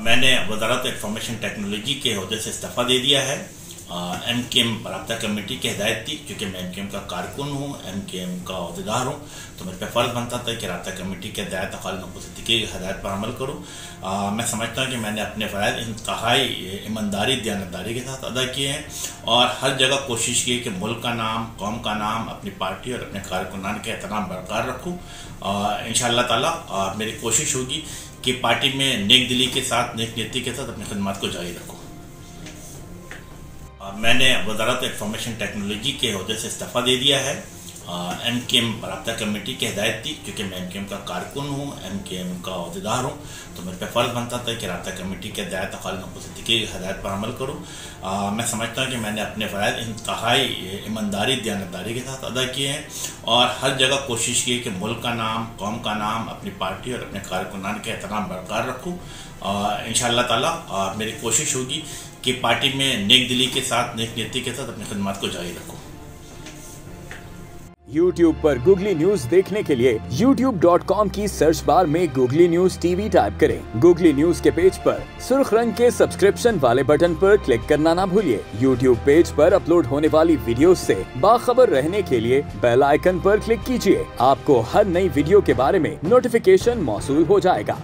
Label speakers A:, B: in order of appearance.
A: मैंने वज़ारत information technology के ओहदे से इस्तीफ़ा दे दिया है। MKM राब्ता कमेटी की हिदायत थी, क्योंकि मैं MKM का कारकुन हूँ, MKM का अहदेदार हूँ, तो मेरे पे फ़र्ज़ बनता था कि राब्ता कमेटी की हिदायत खालिद महफूज़ सिद्दीकी की हिदायत पर अमल करूँ। मैं समझता हूँ कि मैंने अपने फ़राइज़ इंतहाई ईमानदारी दयानतदारी के साथ अदा किए हैं और हर जगह कोशिश की है कि मुल्क का नाम, कौम का नाम, अपनी पार्टी और अपने कारकुनान के एहतराम बरकरार रखूँ। इंशाअल्लाह ताला मेरी कोशिश होगी कि पार्टी में नेक दिली के साथ, नेक नीयती के साथ अपनी खिदमत को जारी रखूँ। मैंने वज़ारत इंफॉर्मेशन टेक्नोलॉजी के ओहदे से इस्तीफ़ा दे दिया है। MKM राब्ता कमेटी की हिदायत थी, क्योंकि मैं MKM का कारकुन हूँ, MKM का अहदेदार हूँ, तो मेरे पे फ़र्ज़ बनता था कि राब्ता कमेटी की हिदायत खालिद महफूज़ सिद्दीकी की हिदायत पर अमल करूँ। मैं समझता हूँ कि मैंने अपने फ़राइज़ इंतहाई ईमानदारी दयानतदारी के साथ अदा किए हैं और हर जगह कोशिश की है कि मुल्क का नाम, कौम का नाम, अपनी पार्टी और अपने कारकुनान के एहतराम बरकरार रखूँ। इंशाअल्लाह ताला मेरी कोशिश होगी कि पार्टी में नेक दिली के साथ, नेक नीयती के साथ अपनी खिदमत को जारी रखूँ।
B: YouTube पर गूगली न्यूज देखने के लिए youtube.com की सर्च बार में गूगली न्यूज TV टाइप करें। गूगली न्यूज के पेज पर सुर्ख रंग के सब्सक्रिप्शन वाले बटन पर क्लिक करना ना भूलिए। YouTube पेज पर अपलोड होने वाली वीडियोस से बाखबर रहने के लिए बेल आइकन पर क्लिक कीजिए। आपको हर नई वीडियो के बारे में नोटिफिकेशन मौसूल हो जाएगा।